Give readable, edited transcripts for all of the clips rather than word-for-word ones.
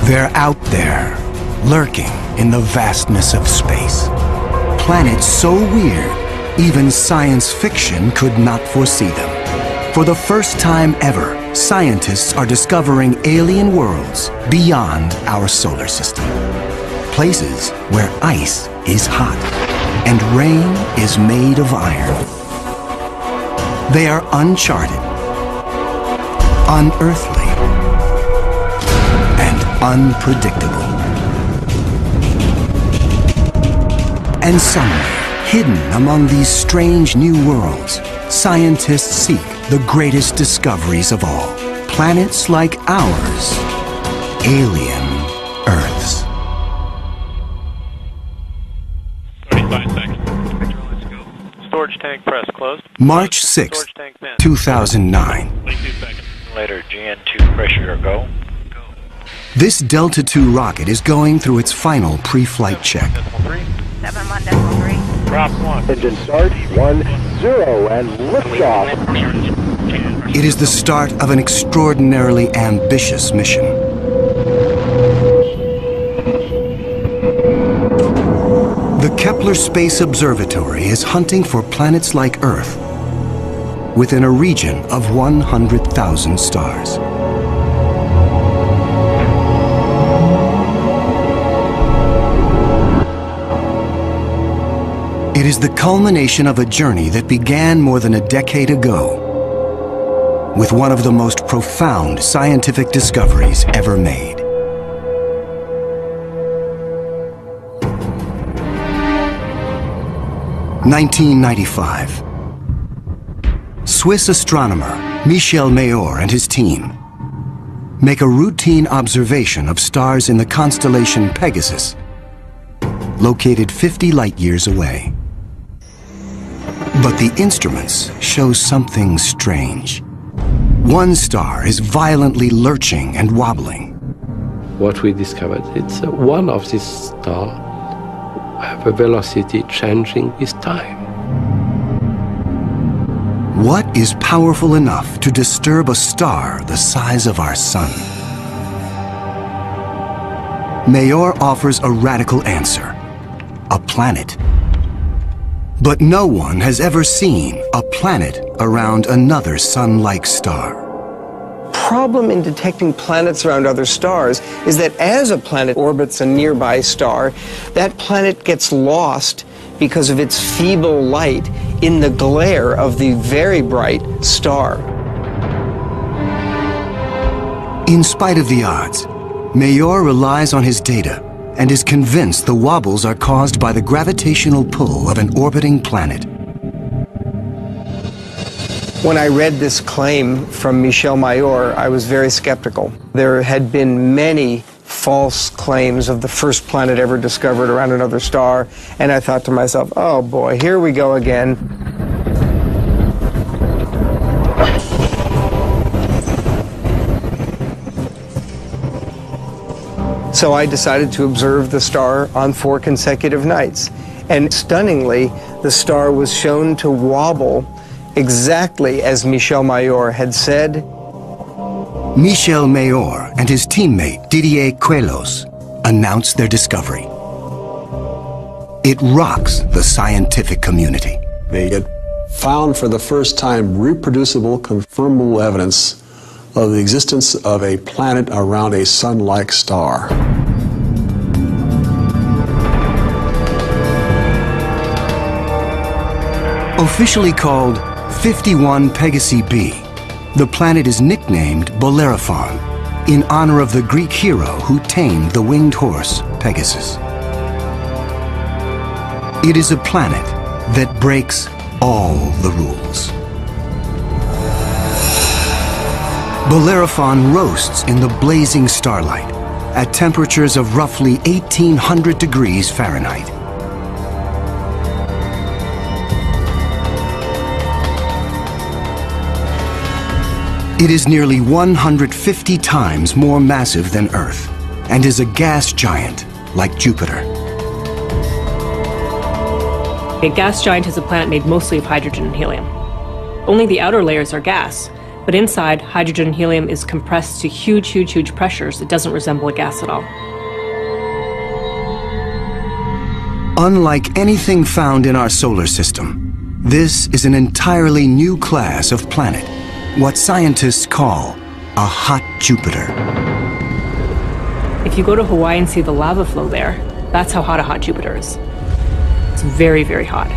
They're out there, lurking in the vastness of space. Planets so weird, even science fiction could not foresee them. For the first time ever, scientists are discovering alien worlds beyond our solar system. Places where ice is hot and rain is made of iron. They are uncharted, unearthly, and unpredictable. And somewhere, hidden among these strange new worlds, scientists seek the greatest discoveries of all. Planets like ours, alien Earths. 35 seconds. Let's go. Storage tank press closed. March 6, 2009. 22 seconds. Later, GN2 pressure go. This Delta II rocket is going through its final pre-flight check. 71.3. Drop 1. Engine start, 1, 0, and liftoff. It is the start of an extraordinarily ambitious mission. The Kepler Space Observatory is hunting for planets like Earth within a region of 100,000 stars. It is the culmination of a journey that began more than a decade ago with one of the most profound scientific discoveries ever made. (1995). Swiss astronomer Michel Mayor and his team make a routine observation of stars in the constellation Pegasus, located 50 light-years away. But the instruments show something strange. One star is violently lurching and wobbling. What we discovered, it's one of these stars have a velocity changing with time. What is powerful enough to disturb a star the size of our sun? Mayor offers a radical answer: a planet. But no one has ever seen a planet around another sun-like star. Problem in detecting planets around other stars is that as a planet orbits a nearby star, that planet gets lost because of its feeble light in the glare of the very bright star. In spite of the odds, Mayor relies on his data and is convinced the wobbles are caused by the gravitational pull of an orbiting planet. When I read this claim from Michel Mayor, I was very skeptical. There had been many false claims of the first planet ever discovered around another star, and I thought to myself, oh boy, here we go again. So I decided to observe the star on 4 consecutive nights. And stunningly, the star was shown to wobble exactly as Michel Mayor had said. Michel Mayor and his teammate Didier Queloz announced their discovery. It rocks the scientific community. They had found for the first time reproducible, confirmable evidence of the existence of a planet around a sun-like star. Officially called 51 Pegasi b, the planet is nicknamed Bellerophon in honor of the Greek hero who tamed the winged horse Pegasus. It is a planet that breaks all the rules. Bellerophon roasts in the blazing starlight at temperatures of roughly 1,800 degrees Fahrenheit. It is nearly 150 times more massive than Earth and is a gas giant like Jupiter. A gas giant is a planet made mostly of hydrogen and helium. Only the outer layers are gas, But inside, hydrogen and helium is compressed to huge, huge, huge pressures. It doesn't resemble a gas at all. Unlike anything found in our solar system, this is an entirely new class of planet, what scientists call a hot Jupiter. If you go to Hawaii and see the lava flow there, that's how hot a hot Jupiter is. It's very, very hot.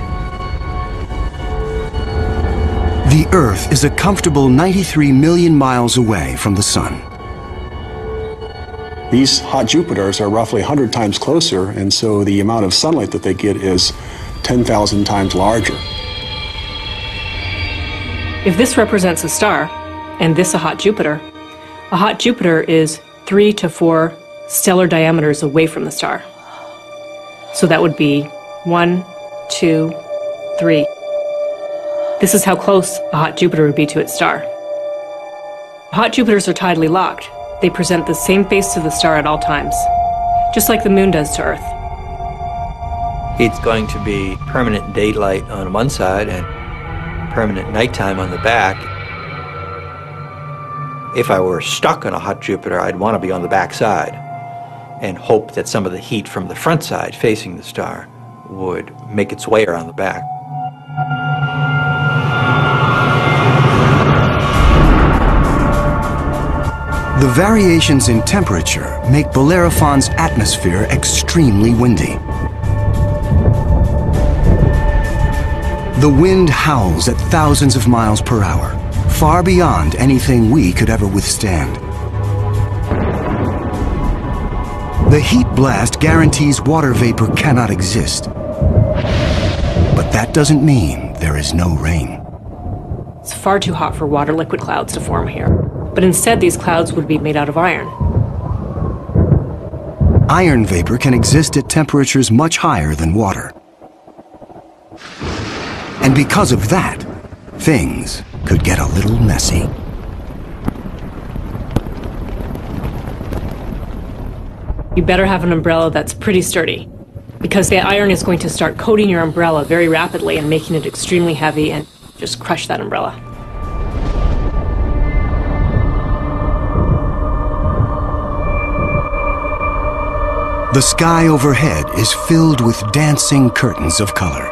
The Earth is a comfortable 93 million miles away from the Sun. These hot Jupiters are roughly 100 times closer, and so the amount of sunlight that they get is 10,000 times larger. If this represents a star, and this a hot Jupiter is 3 to 4 stellar diameters away from the star. So that would be 1, 2, 3. This is how close a hot Jupiter would be to its star. Hot Jupiters are tidally locked. They present the same face to the star at all times, just like the moon does to Earth. It's going to be permanent daylight on one side and permanent nighttime on the back. If I were stuck on a hot Jupiter, I'd want to be on the back side and hope that some of the heat from the front side facing the star would make its way around the back. The variations in temperature make Bellerophon's atmosphere extremely windy. The wind howls at thousands of miles per hour, far beyond anything we could ever withstand. The heat blast guarantees water vapor cannot exist. But that doesn't mean there is no rain. It's far too hot for water liquid clouds to form here. But instead, these clouds would be made out of iron. Iron vapor can exist at temperatures much higher than water. And because of that, things could get a little messy. You better have an umbrella that's pretty sturdy, because the iron is going to start coating your umbrella very rapidly and making it extremely heavy and just crush that umbrella. The sky overhead is filled with dancing curtains of color.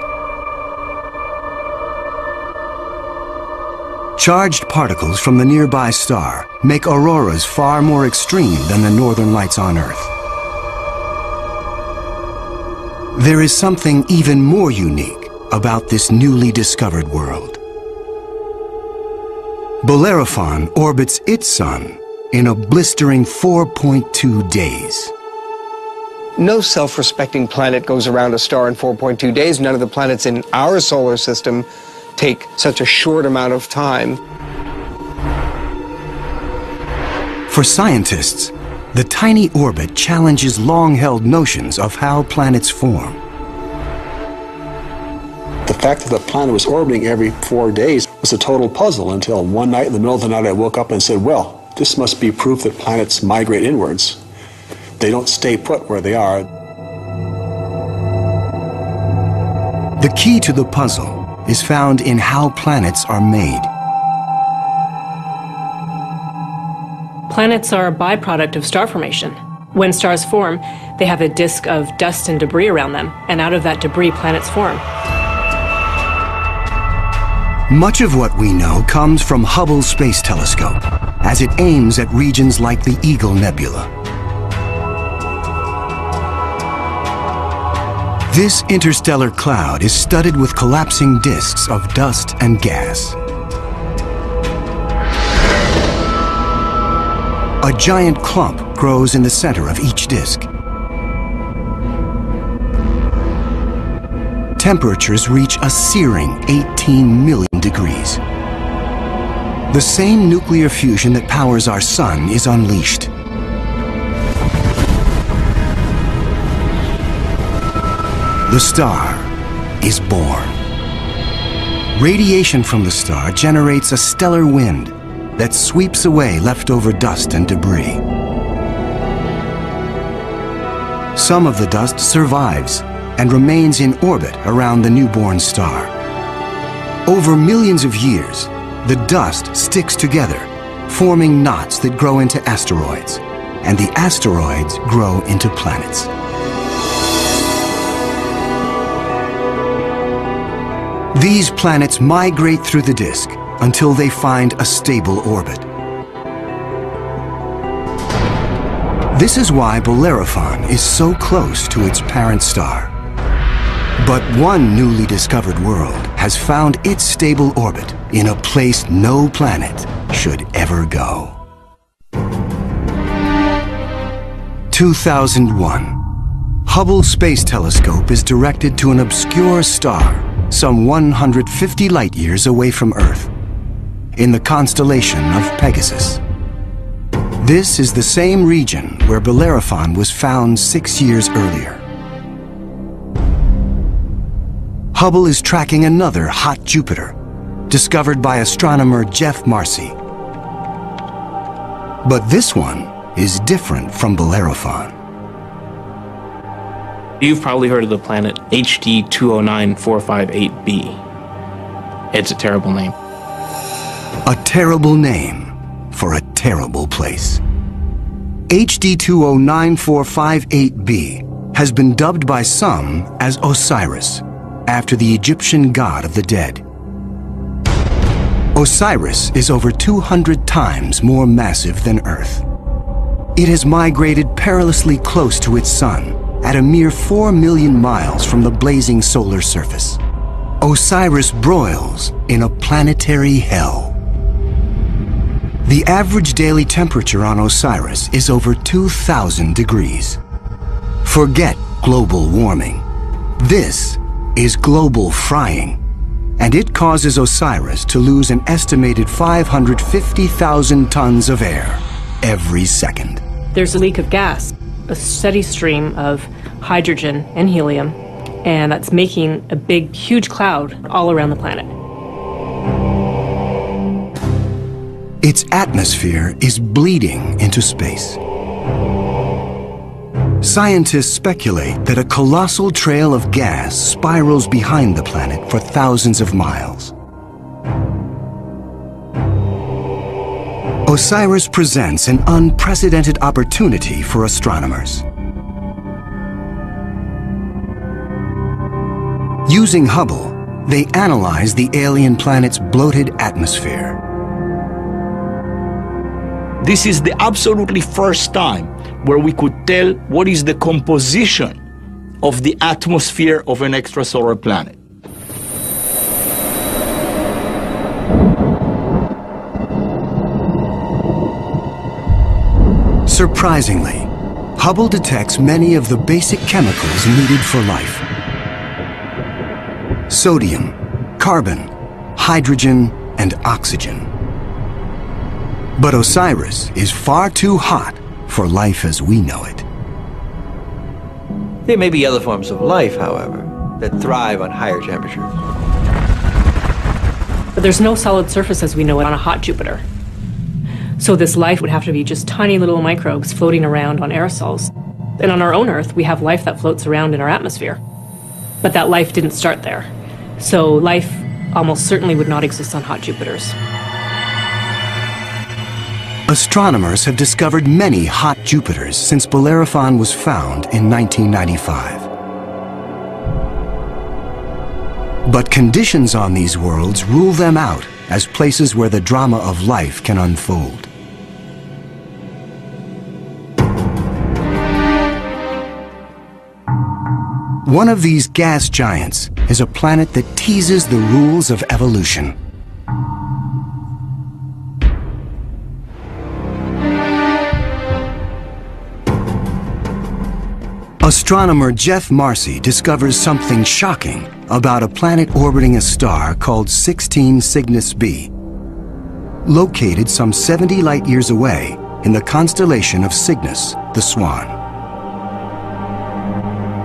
Charged particles from the nearby star make auroras far more extreme than the northern lights on Earth. There is something even more unique about this newly discovered world. Bellerophon orbits its sun in a blistering 4.2 days. No self-respecting planet goes around a star in 4.2 days. None of the planets in our solar system take such a short amount of time. For scientists, the tiny orbit challenges long-held notions of how planets form. The fact that the planet was orbiting every 4 days was a total puzzle until one night in the middle of the night I woke up and said, well, this must be proof that planets migrate inwards. They don't stay put where they are. The key to the puzzle is found in how planets are made. Planets are a byproduct of star formation. When stars form, they have a disk of dust and debris around them, and out of that debris, planets form. Much of what we know comes from Hubble's Space Telescope, as it aims at regions like the Eagle Nebula. This interstellar cloud is studded with collapsing disks of dust and gas. A giant clump grows in the center of each disk. Temperatures reach a searing 18 million degrees. The same nuclear fusion that powers our sun is unleashed. The star is born. Radiation from the star generates a stellar wind that sweeps away leftover dust and debris. Some of the dust survives and remains in orbit around the newborn star. Over millions of years, the dust sticks together, forming knots that grow into asteroids, and the asteroids grow into planets. These planets migrate through the disk until they find a stable orbit. This is why Bellerophon is so close to its parent star. But one newly discovered world has found its stable orbit in a place no planet should ever go. 2001. Hubble Space Telescope is directed to an obscure star some 150 light-years away from Earth, in the constellation of Pegasus. This is the same region where Bellerophon was found 6 years earlier. Hubble is tracking another hot Jupiter, discovered by astronomer Geoff Marcy. But this one is different from Bellerophon. You've probably heard of the planet HD 209458b. It's a terrible name. A terrible name for a terrible place. HD 209458b has been dubbed by some as Osiris, after the Egyptian god of the dead. Osiris is over 200 times more massive than Earth. It has migrated perilously close to its sun, at a mere 4 million miles from the blazing solar surface. Osiris broils in a planetary hell. The average daily temperature on Osiris is over 2,000 degrees. Forget global warming. This is global frying, and it causes Osiris to lose an estimated 550,000 tons of air every second. There's a leak of gas, a steady stream of hydrogen and helium, and that's making a big, huge cloud all around the planet. Its atmosphere is bleeding into space. Scientists speculate that a colossal trail of gas spirals behind the planet for thousands of miles. Osiris presents an unprecedented opportunity for astronomers. Using Hubble, they analyze the alien planet's bloated atmosphere. This is the absolutely first time where we could tell what is the composition of the atmosphere of an extrasolar planet. Surprisingly, Hubble detects many of the basic chemicals needed for life. Sodium, carbon, hydrogen, and oxygen. But Osiris is far too hot for life as we know it. There may be other forms of life, however, that thrive on higher temperatures. But there's no solid surface as we know it on a hot Jupiter. So this life would have to be just tiny little microbes floating around on aerosols. And on our own Earth, we have life that floats around in our atmosphere. But that life didn't start there. So life almost certainly would not exist on hot Jupiters. Astronomers have discovered many hot Jupiters since Bellerophon was found in 1995. But conditions on these worlds rule them out as places where the drama of life can unfold. One of these gas giants is a planet that teases the rules of evolution. Astronomer Geoff Marcy discovers something shocking about a planet orbiting a star called 16 Cygnus b, located some 70 light-years away in the constellation of Cygnus, the Swan.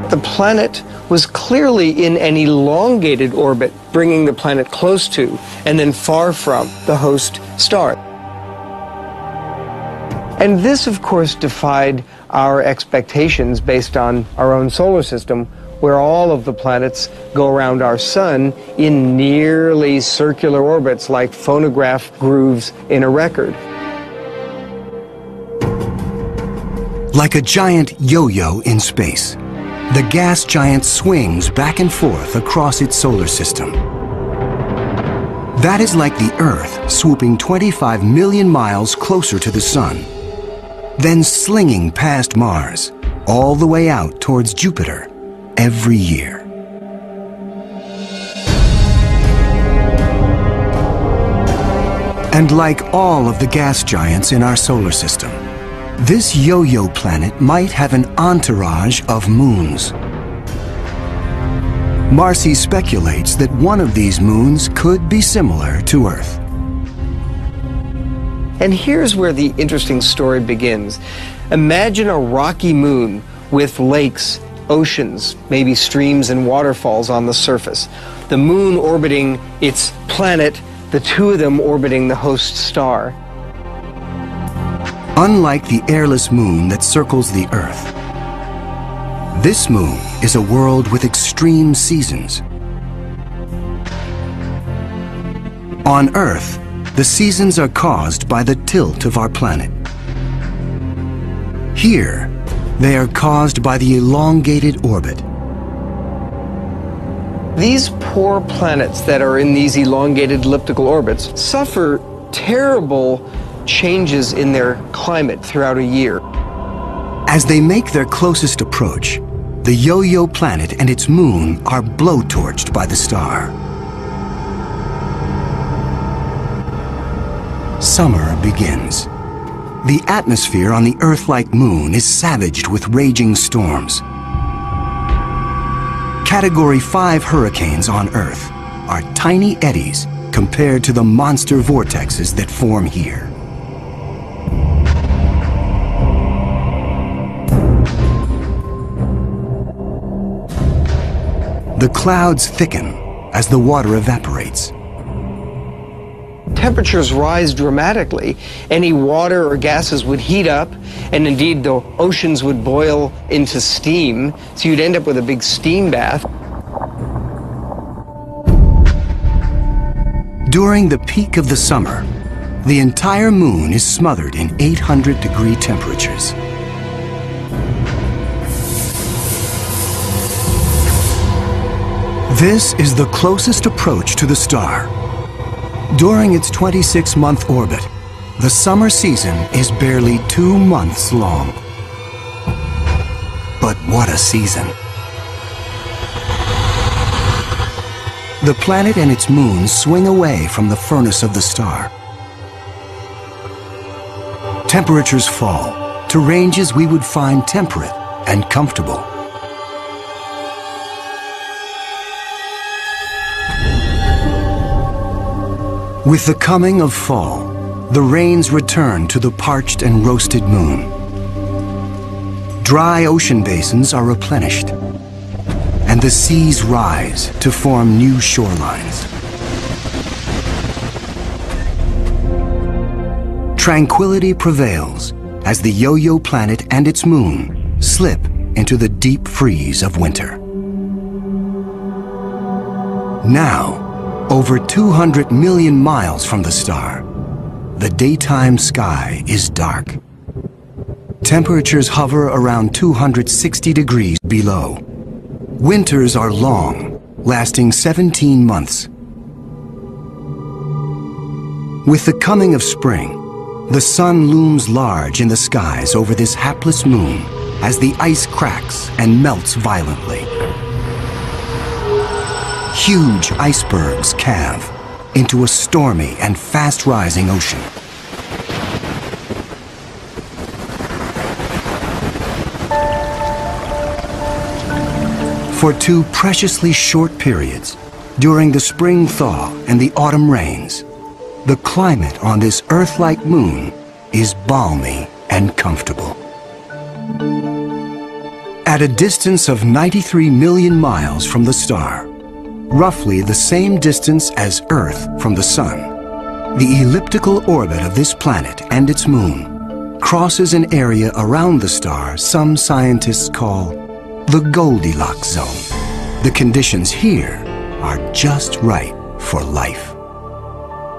The planet was clearly in an elongated orbit, bringing the planet close to and then far from the host star. And this, of course, defied our expectations based on our own solar system, where all of the planets go around our sun in nearly circular orbits like phonograph grooves in a record. Like a giant yo-yo in space, the gas giant swings back and forth across its solar system. That is like the Earth swooping 25 million miles closer to the Sun, then slinging past Mars, all the way out towards Jupiter every year. And like all of the gas giants in our solar system, this yo-yo planet might have an entourage of moons. Marcy speculates that one of these moons could be similar to Earth. And here's where the interesting story begins. Imagine a rocky moon with lakes, oceans, maybe streams and waterfalls on the surface. The moon orbiting its planet, the two of them orbiting the host star. Unlike the airless moon that circles the Earth, this moon is a world with extreme seasons. On Earth, the seasons are caused by the tilt of our planet. Here, they are caused by the elongated orbit. These poor planets that are in these elongated elliptical orbits suffer terrible changes in their climate throughout a year. As they make their closest approach, the yo-yo planet and its moon are blowtorched by the star. Summer begins. The atmosphere on the Earth-like moon is savaged with raging storms. Category 5 hurricanes on Earth are tiny eddies compared to the monster vortexes that form here. The clouds thicken as the water evaporates. Temperatures rise dramatically. Any water or gases would heat up, and indeed the oceans would boil into steam, so you'd end up with a big steam bath. During the peak of the summer, the entire moon is smothered in 800-degree temperatures. This is the closest approach to the star. During its 26-month orbit, the summer season is barely 2 months long. But what a season! The planet and its moon swing away from the furnace of the star. Temperatures fall to ranges we would find temperate and comfortable. With the coming of fall, the rains return to the parched and roasted moon. Dry ocean basins are replenished, and the seas rise to form new shorelines. Tranquility prevails as the yo-yo planet and its moon slip into the deep freeze of winter. Now, over 200 million miles from the star, the daytime sky is dark. Temperatures hover around 260 degrees below. Winters are long, lasting 17 months. With the coming of spring, the sun looms large in the skies over this hapless moon as the ice cracks and melts violently. Huge icebergs calve into a stormy and fast-rising ocean. For 2 preciously short periods, during the spring thaw and the autumn rains, the climate on this Earth-like moon is balmy and comfortable. At a distance of 93 million miles from the star, roughly the same distance as Earth from the Sun, the elliptical orbit of this planet and its moon crosses an area around the star some scientists call the Goldilocks zone. The conditions here are just right for life.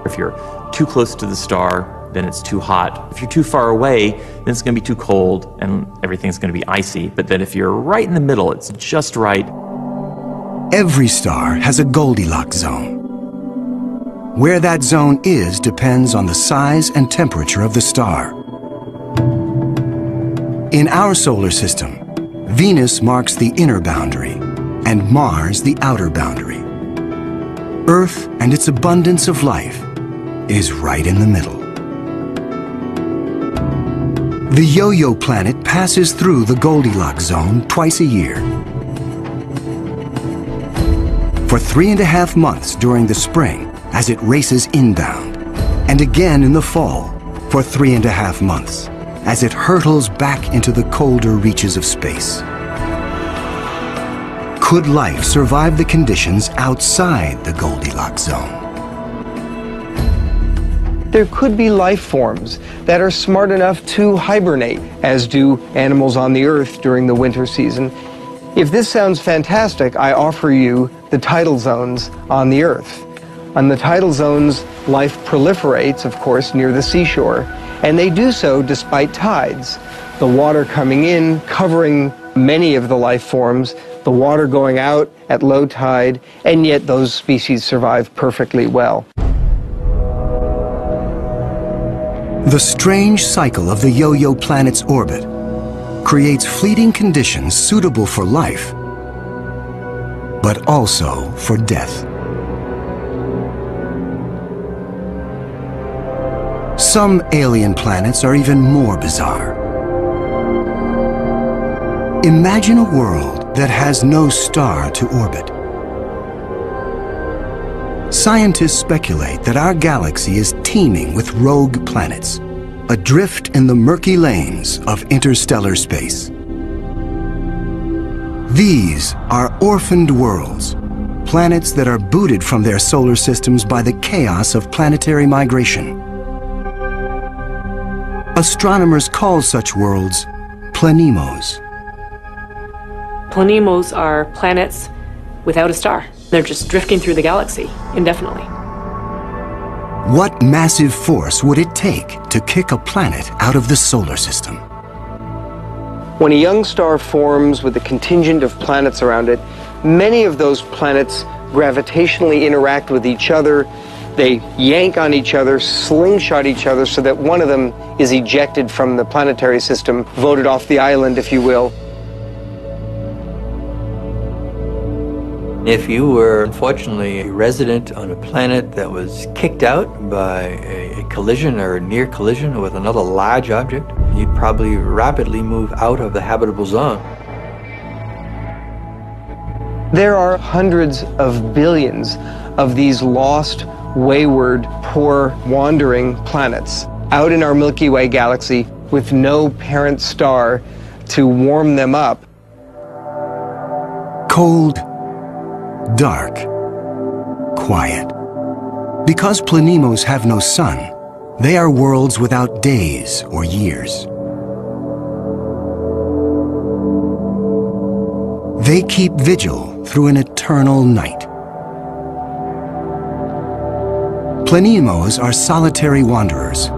If you're too close to the star, then it's too hot. If you're too far away, then it's going to be too cold and everything's going to be icy. But then if you're right in the middle, it's just right. Every star has a Goldilocks zone. Where that zone is depends on the size and temperature of the star. In our solar system, Venus marks the inner boundary and Mars the outer boundary. Earth and its abundance of life is right in the middle. The Yo-Yo planet passes through the Goldilocks zone twice a year. For 3.5 months during the spring as it races inbound, and again in the fall for 3.5 months as it hurtles back into the colder reaches of space. Could life survive the conditions outside the Goldilocks zone? There could be life forms that are smart enough to hibernate, as do animals on the Earth during the winter season. If this sounds fantastic, I offer you the tidal zones on the Earth. On the tidal zones, life proliferates, of course, near the seashore, and they do so despite tides. The water coming in, covering many of the life forms, the water going out at low tide, and yet those species survive perfectly well. The strange cycle of the Yo-Yo planet's orbit creates fleeting conditions suitable for life, but also for death. Some alien planets are even more bizarre. Imagine a world that has no star to orbit. Scientists speculate that our galaxy is teeming with rogue planets, adrift in the murky lanes of interstellar space. These are orphaned worlds, planets that are booted from their solar systems by the chaos of planetary migration. Astronomers call such worlds planemos. Planemos are planets without a star. They're just drifting through the galaxy indefinitely. What massive force would it take to kick a planet out of the solar system? When a young star forms with a contingent of planets around it, many of those planets gravitationally interact with each other. They yank on each other, slingshot each other, so that one of them is ejected from the planetary system, voted off the island, if you will. If you were, unfortunately, a resident on a planet that was kicked out by a collision or a near collision with another large object, you'd probably rapidly move out of the habitable zone. There are hundreds of billions of these lost, wayward, poor, wandering planets out in our Milky Way galaxy with no parent star to warm them up. Cold, dark, quiet. Because planemos have no sun, they are worlds without days or years. They keep vigil through an eternal night. Planemos are solitary wanderers,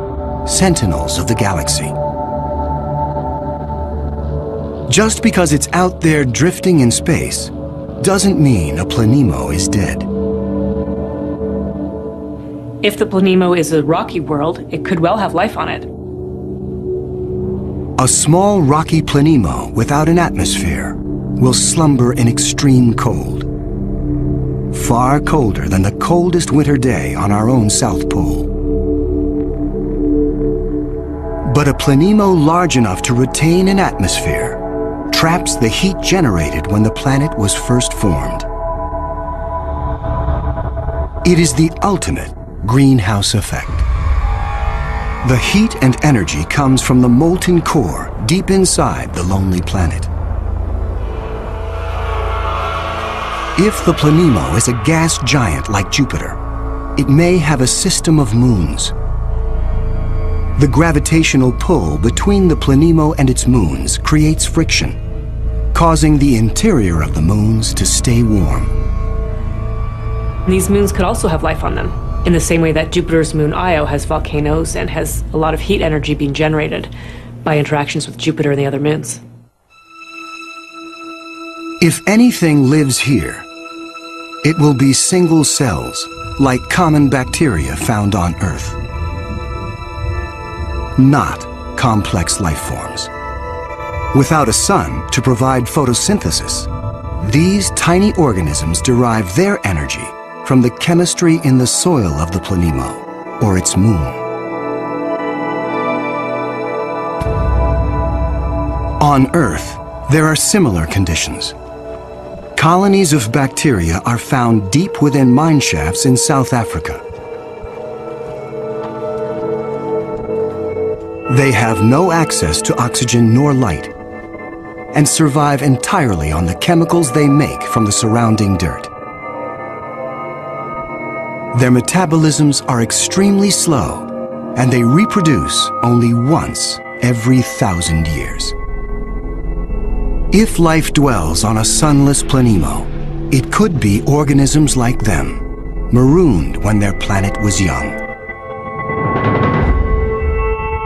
sentinels of the galaxy. Just because it's out there drifting in space doesn't mean a planemo is dead. If the planemo is a rocky world, it could well have life on it. A small rocky planemo without an atmosphere will slumber in extreme cold, far colder than the coldest winter day on our own South Pole. But a planemo large enough to retain an atmosphere traps the heat generated when the planet was first formed. It is the ultimate greenhouse effect. The heat and energy comes from the molten core deep inside the lonely planet. If the planemo is a gas giant like Jupiter, it may have a system of moons. The gravitational pull between the planemo and its moons creates friction, causing the interior of the moons to stay warm. These moons could also have life on them, in the same way that Jupiter's moon Io has volcanoes and has a lot of heat energy being generated by interactions with Jupiter and the other moons. If anything lives here, it will be single cells, like common bacteria found on Earth. Not complex life forms. Without a sun to provide photosynthesis, these tiny organisms derive their energy from the chemistry in the soil of the Planemo, or its moon. On Earth, there are similar conditions. Colonies of bacteria are found deep within mine shafts in South Africa. They have no access to oxygen nor light, and survive entirely on the chemicals they make from the surrounding dirt. Their metabolisms are extremely slow, and they reproduce only once every 1,000 years. If life dwells on a sunless Planemo, it could be organisms like them, marooned when their planet was young.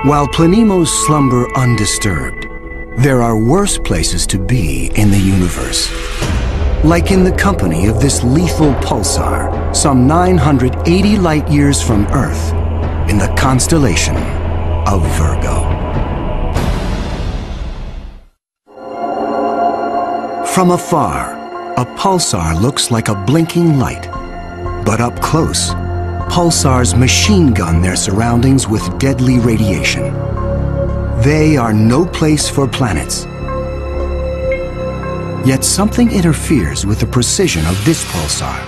While Planemos slumber undisturbed, there are worse places to be in the universe. Like in the company of this lethal pulsar, some 980 light-years from Earth, in the constellation of Virgo. From afar, a pulsar looks like a blinking light, but up close, pulsars machine gun their surroundings with deadly radiation. They are no place for planets. Yet something interferes with the precision of this pulsar.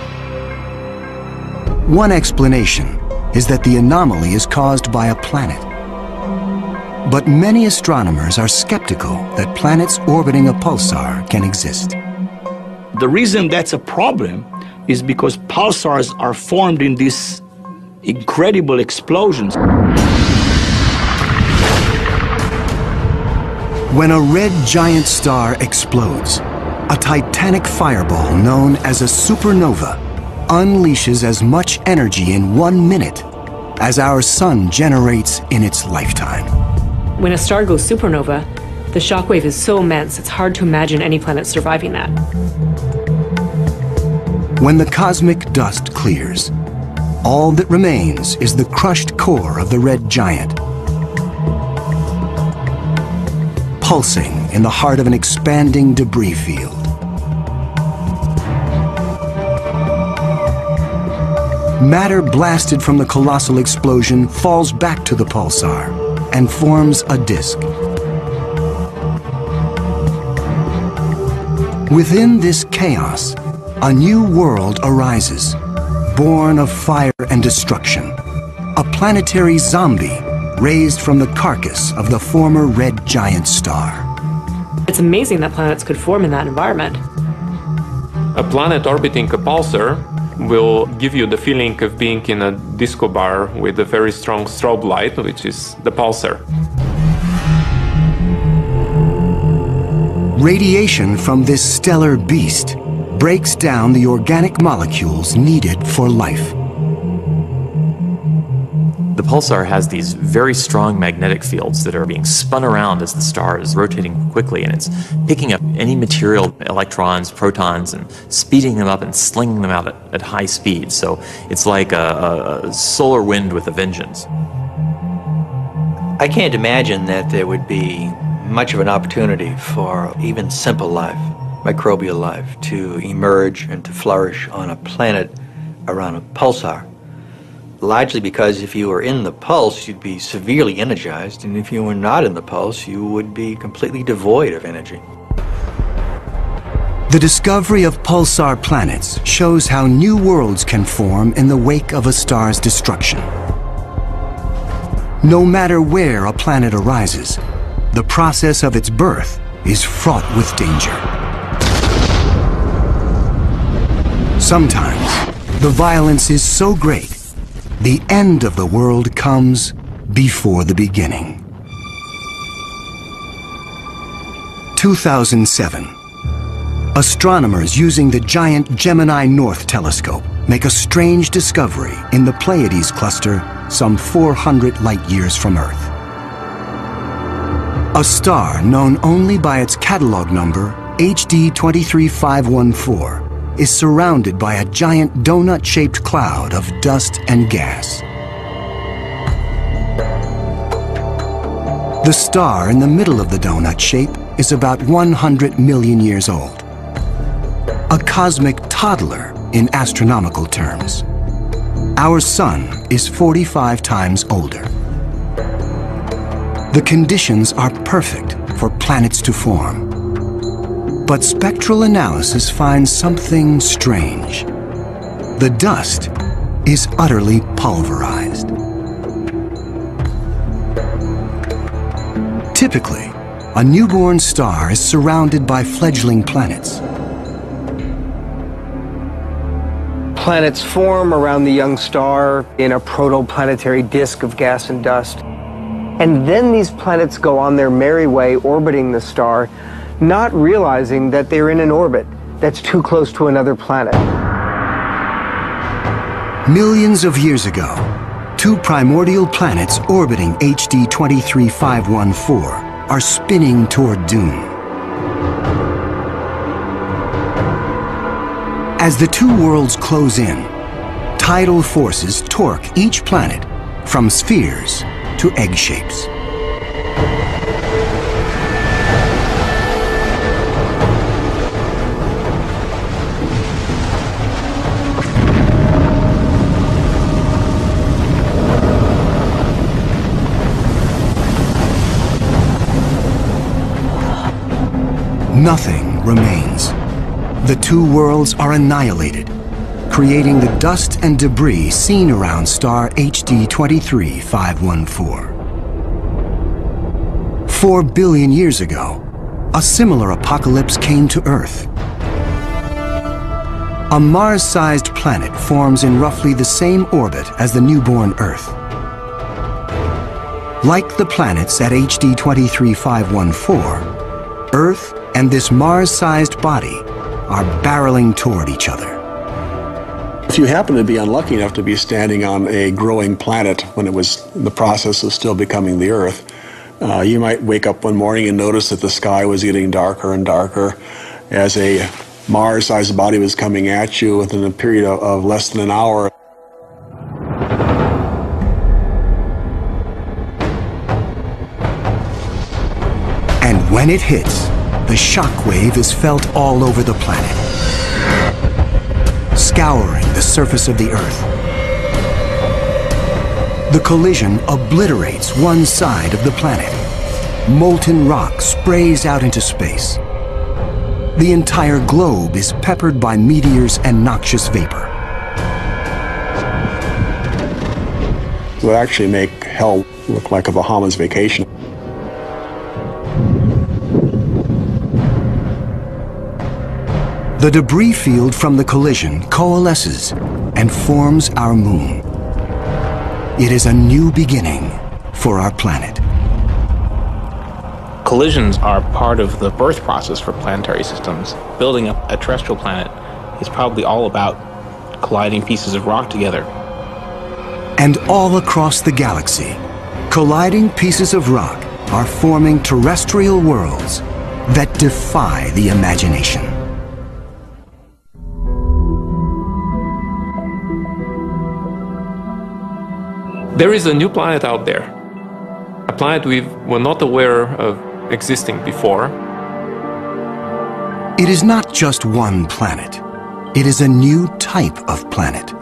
One explanation is that the anomaly is caused by a planet. But many astronomers are skeptical that planets orbiting a pulsar can exist. The reason that's a problem is because pulsars are formed in these incredible explosions. When a red giant star explodes, a titanic fireball known as a supernova unleashes as much energy in 1 minute as our sun generates in its lifetime. When a star goes supernova, the shockwave is so immense it's hard to imagine any planet surviving that. When the cosmic dust clears, all that remains is the crushed core of the red giant, pulsing in the heart of an expanding debris field. Matter blasted from the colossal explosion falls back to the pulsar and forms a disk. Within this chaos, a new world arises, born of fire and destruction, a planetary zombie raised from the carcass of the former red giant star. It's amazing that planets could form in that environment. A planet orbiting a pulsar will give you the feeling of being in a disco bar with a very strong strobe light, which is the pulsar. Radiation from this stellar beast breaks down the organic molecules needed for life. The pulsar has these very strong magnetic fields that are being spun around as the star is rotating quickly, and it's picking up any material, electrons, protons, and speeding them up and slinging them out at high speed. So it's like a solar wind with a vengeance. I can't imagine that there would be much of an opportunity for even simple life, microbial life, to emerge and to flourish on a planet around a pulsar. Largely because if you were in the pulse, you'd be severely energized, and if you were not in the pulse, you would be completely devoid of energy. The discovery of pulsar planets shows how new worlds can form in the wake of a star's destruction. No matter where a planet arises, the process of its birth is fraught with danger. Sometimes, the violence is so great, the end of the world comes before the beginning. 2007, Astronomers using the giant Gemini North telescope make a strange discovery in the Pleiades cluster some 400 light-years from Earth. A star known only by its catalog number, HD 23514, is surrounded by a giant donut-shaped cloud of dust and gas. The star in the middle of the donut shape is about 100 million years old. A cosmic toddler in astronomical terms. Our Sun is 45 times older. The conditions are perfect for planets to form. But spectral analysis finds something strange. The dust is utterly pulverized. Typically, a newborn star is surrounded by fledgling planets. Planets form around the young star in a protoplanetary disk of gas and dust. And then these planets go on their merry way orbiting the star, not realizing that they're in an orbit that's too close to another planet. Millions of years ago, two primordial planets orbiting HD 23514 are spinning toward doom. As the two worlds close in, tidal forces torque each planet from spheres to egg shapes. Nothing remains. The two worlds are annihilated, creating the dust and debris seen around star HD 23514. 4 billion years ago, a similar apocalypse came to Earth. A Mars-sized planet forms in roughly the same orbit as the newborn Earth. Like the planets at HD 23514, Earth and this Mars-sized body are barreling toward each other. If you happen to be unlucky enough to be standing on a growing planet when it was in the process of still becoming the Earth, you might wake up one morning and notice that the sky was getting darker and darker as a Mars-sized body was coming at you within a period of less than an hour. And when it hits, the shock wave is felt all over the planet, scouring the surface of the Earth. The collision obliterates one side of the planet. Molten rock sprays out into space. The entire globe is peppered by meteors and noxious vapor. It would actually make hell look like a Bahamas vacation. The debris field from the collision coalesces and forms our moon. It is a new beginning for our planet. Collisions are part of the birth process for planetary systems. Building up a terrestrial planet is probably all about colliding pieces of rock together. And all across the galaxy, colliding pieces of rock are forming terrestrial worlds that defy the imagination. There is a new planet out there, a planet we were not aware of existing before. It is not just one planet. It is a new type of planet.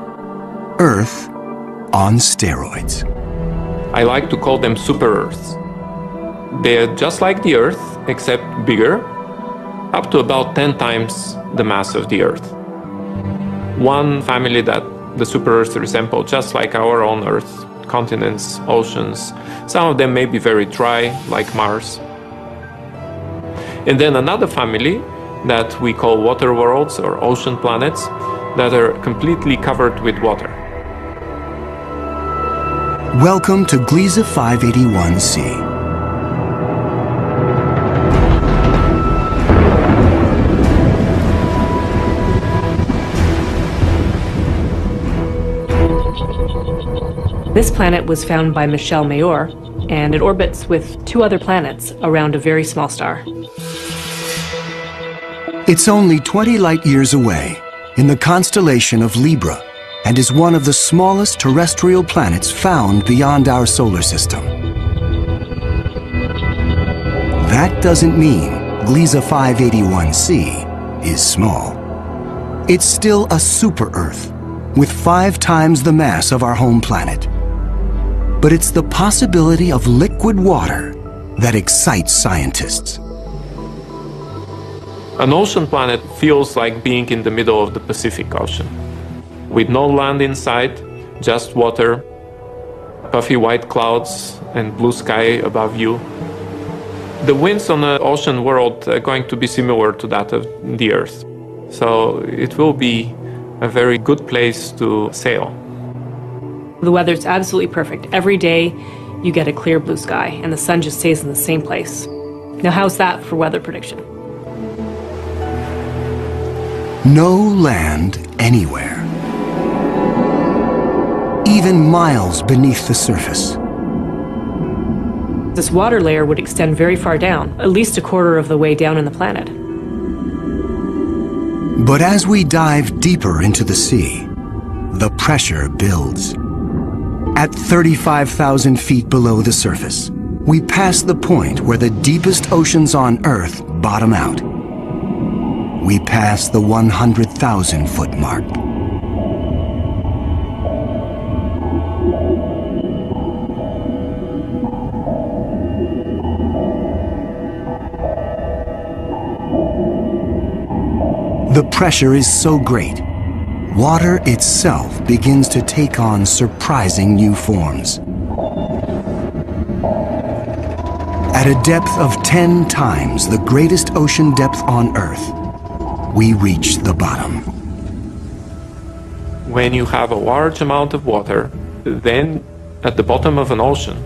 Earth on steroids. I like to call them super-Earths. They're just like the Earth, except bigger, up to about 10 times the mass of the Earth. One family that the super-Earths resemble just like our own Earth. Continents, oceans. Some of them may be very dry, like Mars. And then another family that we call water worlds or ocean planets that are completely covered with water. Welcome to Gliese 581c. This planet was found by Michel Mayor, and it orbits with 2 other planets around a very small star. It's only 20 light-years away in the constellation of Libra and is one of the smallest terrestrial planets found beyond our solar system. That doesn't mean Gliese 581c is small. It's still a super-Earth with 5 times the mass of our home planet. But it's the possibility of liquid water that excites scientists. An ocean planet feels like being in the middle of the Pacific Ocean, with no land inside, just water, puffy white clouds, and blue sky above you. The winds on the ocean world are going to be similar to that of the Earth. So it will be a very good place to sail. The weather's absolutely perfect. Every day you get a clear blue sky and the sun just stays in the same place. Now how's that for weather prediction? No land anywhere, even miles beneath the surface. This water layer would extend very far down, at least a quarter of the way down in the planet. But as we dive deeper into the sea, the pressure builds. At 35,000 feet below the surface, we pass the point where the deepest oceans on Earth bottom out. We pass the 100,000-foot mark. The pressure is so great, water itself begins to take on surprising new forms. At a depth of 10 times the greatest ocean depth on Earth, we reach the bottom. When you have a large amount of water, then at the bottom of an ocean,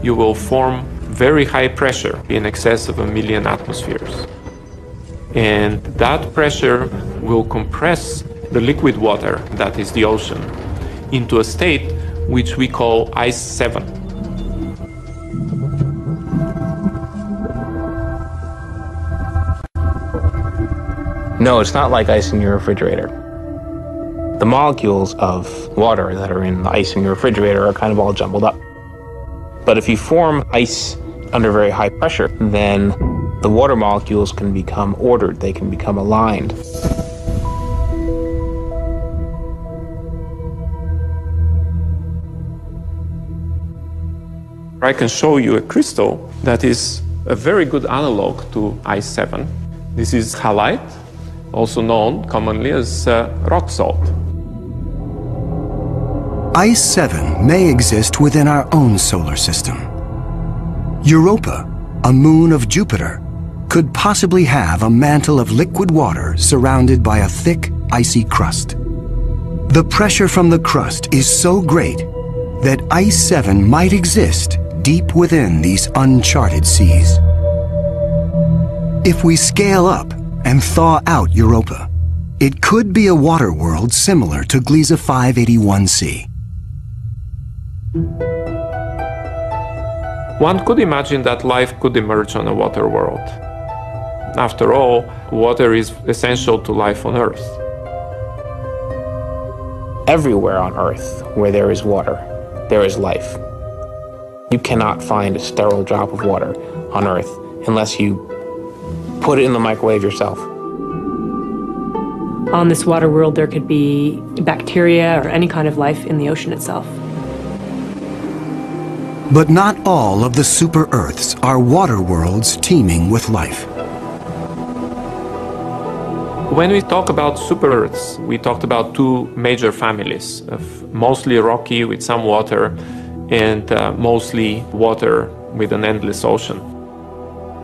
you will form very high pressure in excess of 1 million atmospheres. And that pressure will compress the liquid water, that is the ocean, into a state which we call Ice 7. No, it's not like ice in your refrigerator. The molecules of water that are in the ice in your refrigerator are kind of all jumbled up. But if you form ice under very high pressure, then the water molecules can become ordered, they can become aligned. I can show you a crystal that is a very good analog to Ice 7. This is halite, also known commonly as rock salt. Ice 7 may exist within our own solar system. Europa, a moon of Jupiter, could possibly have a mantle of liquid water surrounded by a thick, icy crust. The pressure from the crust is so great that Ice 7 might exist deep within these uncharted seas. If we scale up and thaw out Europa, it could be a water world similar to Gliese 581c. One could imagine that life could emerge on a water world. After all, water is essential to life on Earth. Everywhere on Earth where there is water, there is life. You cannot find a sterile drop of water on Earth unless you put it in the microwave yourself. On this water world, there could be bacteria or any kind of life in the ocean itself. But not all of the super-Earths are water worlds teeming with life. When we talk about super-Earths, we talked about 2 major families of mostly rocky with some water and mostly water with an endless ocean.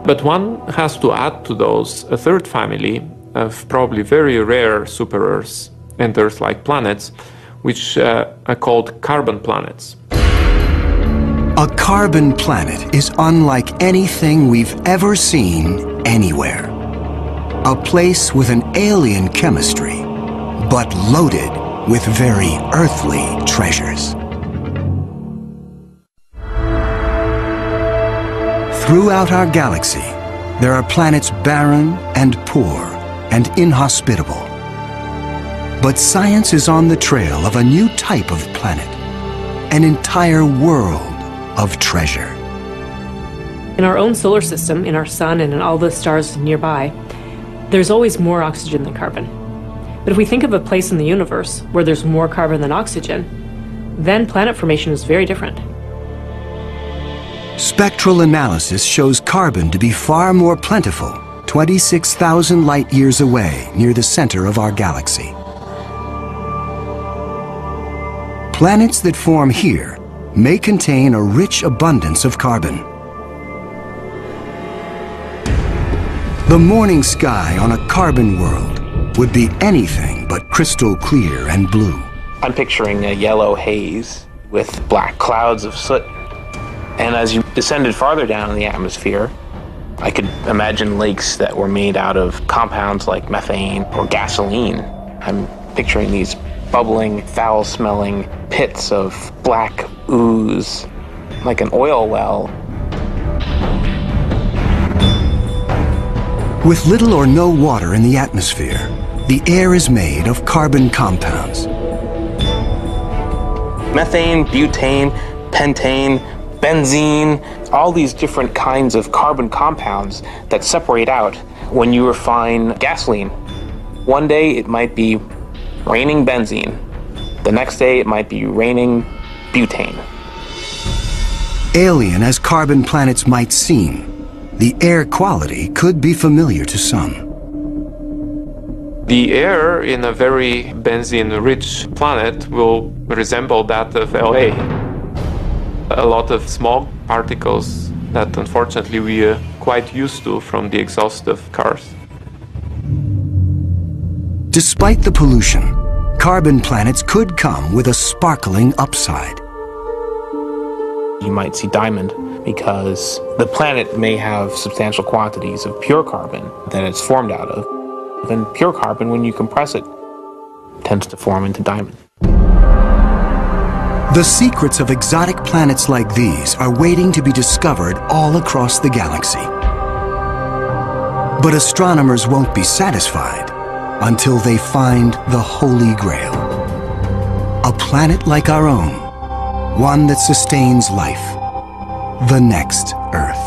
But one has to add to those a 3rd family of probably very rare super-Earths and Earth-like planets, which are called carbon planets. A carbon planet is unlike anything we've ever seen anywhere. A place with an alien chemistry, but loaded with very earthly treasures. Throughout our galaxy, there are planets barren and poor and inhospitable. But science is on the trail of a new type of planet, an entire world of treasure. In our own solar system, in our sun and in all the stars nearby, there's always more oxygen than carbon. But if we think of a place in the universe where there's more carbon than oxygen, then planet formation is very different. Spectral analysis shows carbon to be far more plentiful, 26,000 light-years away near the center of our galaxy. Planets that form here may contain a rich abundance of carbon. The morning sky on a carbon world would be anything but crystal clear and blue. I'm picturing a yellow haze with black clouds of soot. And as you descended farther down in the atmosphere, I could imagine lakes that were made out of compounds like methane or gasoline. I'm picturing these bubbling, foul-smelling pits of black ooze, like an oil well. With little or no water in the atmosphere, the air is made of carbon compounds. Methane, butane, pentane, benzene, all these different kinds of carbon compounds that separate out when you refine gasoline. One day it might be raining benzene. The next day it might be raining butane. Alien as carbon planets might seem, the air quality could be familiar to some. The air in a very benzene-rich planet will resemble that of LA. A lot of small particles that unfortunately we are quite used to from the exhaust of cars. Despite the pollution, carbon planets could come with a sparkling upside. You might see diamond because the planet may have substantial quantities of pure carbon that it's formed out of. And pure carbon, when you compress it, tends to form into diamond. The secrets of exotic planets like these are waiting to be discovered all across the galaxy. But astronomers won't be satisfied until they find the Holy Grail. A planet like our own, one that sustains life, the next Earth.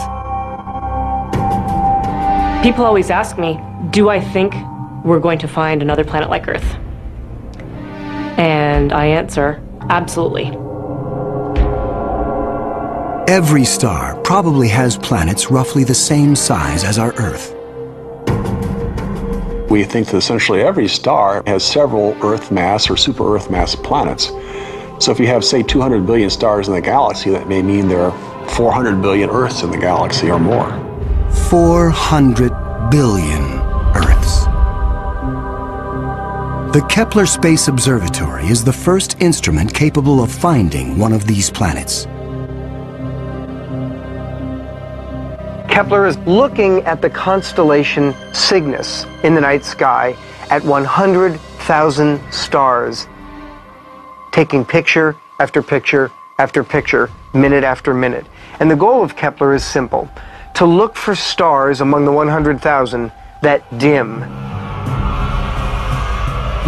People always ask me, do I think we're going to find another planet like Earth? And I answer, absolutely. Every star probably has planets roughly the same size as our Earth. We think that essentially every star has several Earth mass or super Earth mass planets. So if you have, say, 200 billion stars in the galaxy, that may mean there are 400 billion Earths in the galaxy or more. 400 billion Earths. The Kepler Space Observatory is the first instrument capable of finding one of these planets. Kepler is looking at the constellation Cygnus in the night sky at 100,000 stars, taking picture after picture after picture, minute after minute. And the goal of Kepler is simple: to look for stars among the 100,000 that dim.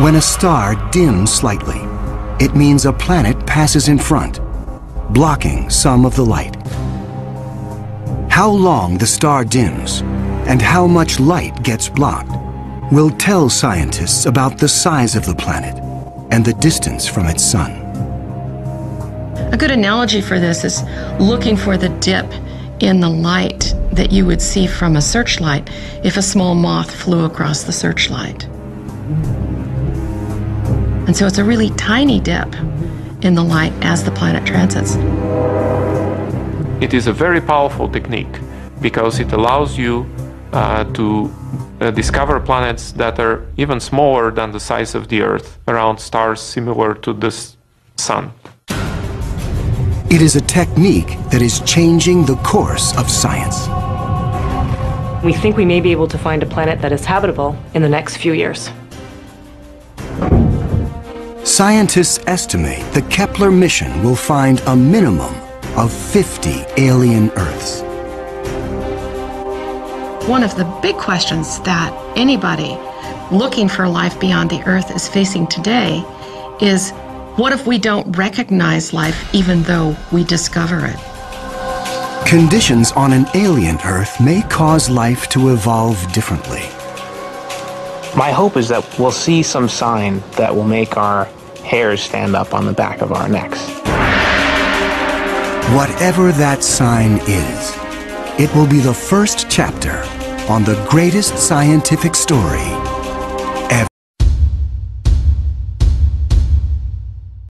When a star dims slightly, it means a planet passes in front, blocking some of the light. How long the star dims and how much light gets blocked will tell scientists about the size of the planet and the distance from its sun. A good analogy for this is looking for the dip in the light that you would see from a searchlight if a small moth flew across the searchlight. And so it's a really tiny dip in the light as the planet transits. It is a very powerful technique because it allows you to discover planets that are even smaller than the size of the Earth, around stars similar to the Sun. It is a technique that is changing the course of science. We think we may be able to find a planet that is habitable in the next few years. Scientists estimate the Kepler mission will find a minimum of 50 alien Earths. One of the big questions that anybody looking for life beyond the Earth is facing today is, what if we don't recognize life even though we discover it? Conditions on an alien Earth may cause life to evolve differently. My hope is that we'll see some sign that will make our hairs stand up on the back of our necks. Whatever that sign is, it will be the first chapter on the greatest scientific story